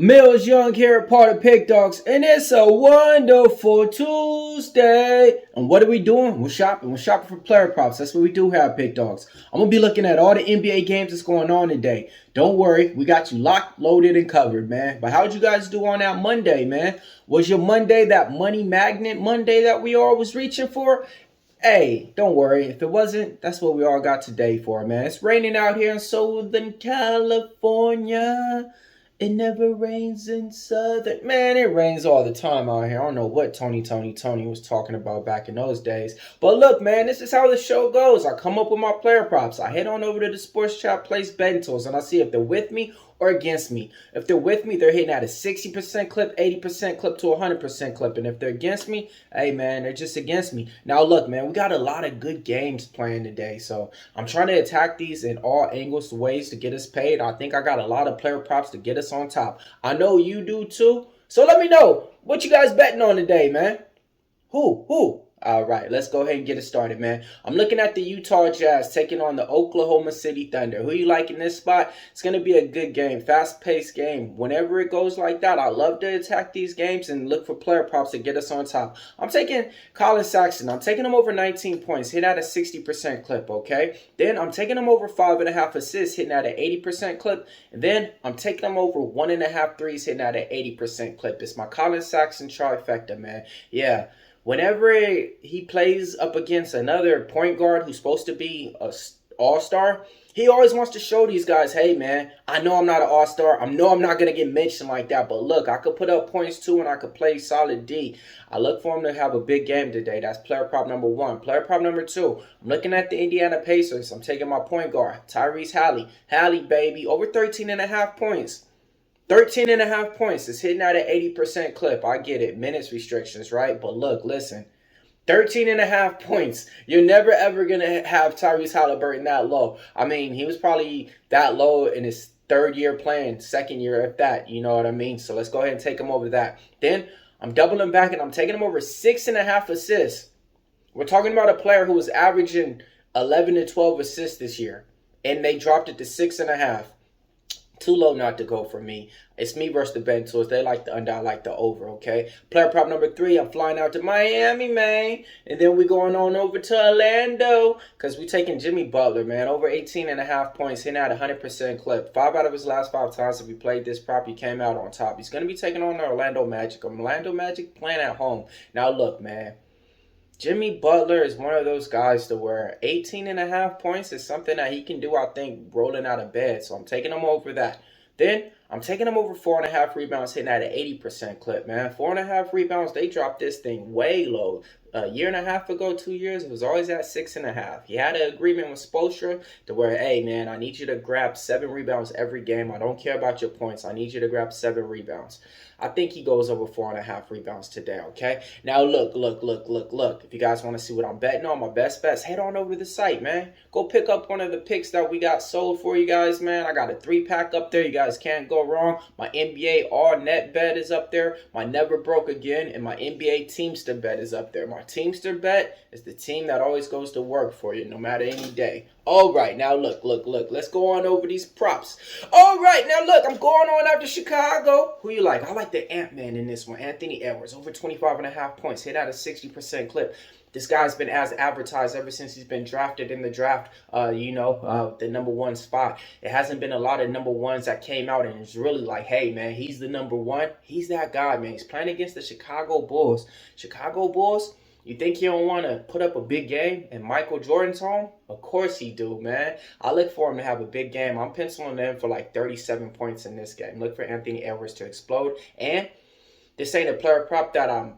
Millz Young here, part of Pick Dawgz, and it's a wonderful Tuesday. And what are we doing? We're shopping. We're shopping for player props. That's what we do here at Pick Dawgz. I'm going to be looking at all the NBA games that's going on today. Don't worry, we got you locked, loaded, and covered, man. But how'd you guys do on that Monday, man? Was your Monday that money magnet Monday that we all was reaching for? Hey, don't worry. If it wasn't, that's what we all got today for, man. It's raining out here in Southern California. It never rains in Southern... Man, it rains all the time out here. I don't know what Tony was talking about back in those days. But look, man, this is how the show goes. I come up with my player props. I head on over to the Sports Chat Place betting tools, and I see if they're with me or against me. If they're with me, they're hitting at a 60% clip, 80% clip to 100% clip. And if they're against me, hey, man, they're just against me. Now, look, man, we got a lot of good games playing today. So I'm trying to attack these in all angles, ways to get us paid. I think I got a lot of player props to get us on top. I know you do too. So let me know what you guys betting on today, man. Who? All right, let's go ahead and get it started, man. I'm looking at the Utah Jazz taking on the Oklahoma City Thunder. Who you like in this spot? It's going to be a good game, fast-paced game. Whenever it goes like that, I love to attack these games and look for player props to get us on top. I'm taking Colin Sexton. I'm taking him over 19 points, hitting at a 60% clip, okay? Then I'm taking him over 5.5 assists, hitting at an 80% clip. And then I'm taking him over 1.5 threes, hitting at an 80% clip. It's my Colin Sexton trifecta, man. Yeah. Whenever he plays up against another point guard who's supposed to be an all-star, he always wants to show these guys, hey, man, I know I'm not an all-star. I know I'm not going to get mentioned like that. But look, I could put up points too, and I could play solid D. I look for him to have a big game today. That's player prop number one. Player prop number two, I'm looking at the Indiana Pacers. I'm taking my point guard, Tyrese Halley. Halley, baby, over 13.5 points. 13.5 points. It's hitting at an 80% clip. I get it. Minutes restrictions, right? But look, listen. 13.5 points. You're never, ever going to have Tyrese Halliburton that low. I mean, he was probably that low in his third year playing, second year if that. You know what I mean? So let's go ahead and take him over that. Then I'm doubling back and I'm taking him over 6.5 assists. We're talking about a player who was averaging 11 to 12 assists this year. And they dropped it to 6.5. Too low not to go for me. It's me versus the betting tools. They like the under, I like the over, okay? Player prop number three, I'm flying out to Miami, man. And then we going on over to Orlando because we taking Jimmy Butler, man. Over 18.5 points, hitting at 100% clip. 5 out of his last 5 times that we played this prop, he came out on top. He's going to be taking on the Orlando Magic. Orlando Magic playing at home. Now, look, man. Jimmy Butler is one of those guys to where 18.5 points is something that he can do, I think, rolling out of bed. So I'm taking him over that. Then I'm taking him over 4.5 rebounds, hitting at an 80% clip, man. 4.5 rebounds, they dropped this thing way low. A year and a half ago, 2 years, it was always at 6.5. He had an agreement with Spoelstra to where, hey, man, I need you to grab 7 rebounds every game. I don't care about your points. I need you to grab 7 rebounds. I think he goes over 4.5 rebounds today, okay? Now, look. If you guys want to see what I'm betting on, my best bets, head on over to the site, man. Go pick up one of the picks that we got sold for you guys, man. I got a 3-pack up there. You guys can't go wrong. My NBA all-net bet is up there. My Never Broke Again and my NBA Teamster bet is up there. My Teamster bet is the team that always goes to work for you no matter any day. All right, now look. Let's go on over these props. All right, now look, I'm going on after Chicago. Who you like? I like the Ant-Man in this one. Anthony Edwards, over 25.5 points, hit at a 60% clip. This guy's been as advertised ever since he's been drafted in the draft, the number 1 spot. It hasn't been a lot of number 1s that came out and it's really like, hey, man, he's the number 1. He's that guy, man. He's playing against the Chicago Bulls. Chicago Bulls, you think he don't want to put up a big game and Michael Jordan's home? Of course he do, man. I look for him to have a big game. I'm penciling in for like 37 points in this game. Look for Anthony Edwards to explode. And this ain't a player prop that I'm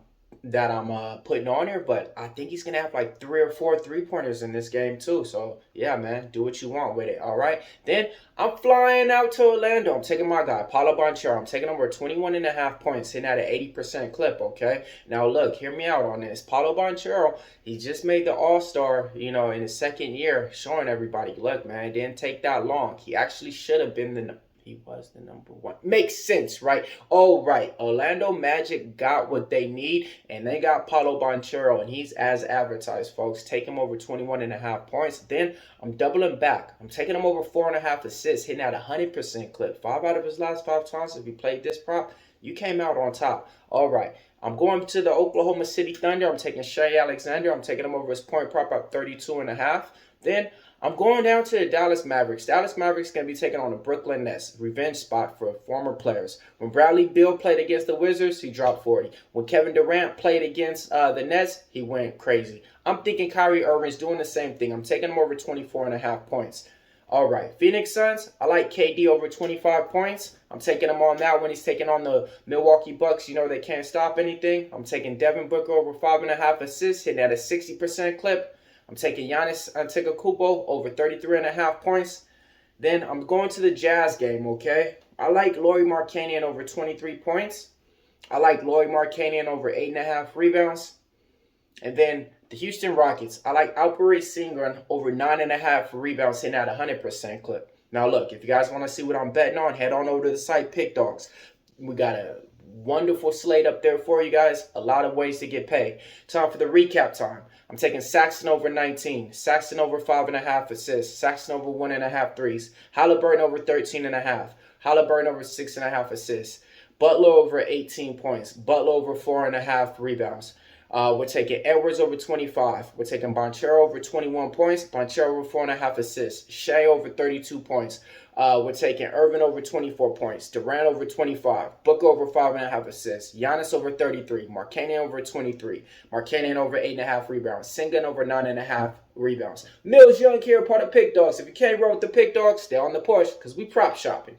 putting on here, but I think he's gonna have like 3 or 4 3-pointers in this game too. So yeah, man, do what you want with it. All right, then I'm flying out to Orlando. I'm taking my guy Paolo Banchero. I'm taking over 21.5 points, hitting at an 80% clip. Okay, now look, hear me out on this. Paolo Banchero, he just made the All-Star, in his second year, showing everybody, look, man, it didn't take that long. He actually should have been He was the number one. Makes sense, right? Oh, right. Orlando Magic got what they need, and they got Paolo Banchero, and he's as advertised, folks. Take him over 21.5 points. Then I'm doubling back. I'm taking him over 4.5 assists, hitting at 100% clip. 5 out of his last 5 times, if you played this prop, you came out on top. All right. I'm going to the Oklahoma City Thunder. I'm taking Shai Alexander. I'm taking him over his point prop at 32.5. Then I'm going down to the Dallas Mavericks. Dallas Mavericks going to be taking on the Brooklyn Nets. Revenge spot for former players. When Bradley Beal played against the Wizards, he dropped 40. When Kevin Durant played against the Nets, he went crazy. I'm thinking Kyrie Irving's doing the same thing. I'm taking him over 24.5 points. All right, Phoenix Suns, I like KD over 25 points. I'm taking him on that when he's taking on the Milwaukee Bucks. You know they can't stop anything. I'm taking Devin Booker over 5.5 assists, hitting at a 60% clip. I'm taking Giannis Antetokounmpo over 33.5 points. Then I'm going to the Jazz game, okay? I like Lauri Markkanen over 23 points. I like Lauri Markkanen over 8.5 rebounds. And then the Houston Rockets, I like Alperen Sengun over 9.5 rebounds, hitting at 100% clip. Now, look, if you guys want to see what I'm betting on, head on over to the site, PickDawgz. We got a wonderful slate up there for you guys. A lot of ways to get paid. Time for the recap time. I'm taking Saxton over 19. Saxton over 5.5 assists. Saxton over 1.5 threes. Halliburton over 13.5. Halliburton over 6.5 assists. Butler over 18 points. Butler over 4.5 rebounds. We're taking Edwards over 25. We're taking Banchero over 21 points. Banchero over 4.5 assists. Shai over 32 points. We're taking Irvin over 24 points. Durant over 25. Booker over 5.5 assists. Giannis over 33. Markkanen over 23. Markkanen over 8.5 rebounds. Sengun over 9.5 rebounds. Millz Young here, part of PickDawgz. If you can't roll with the PickDawgz, stay on the push because we prop shopping.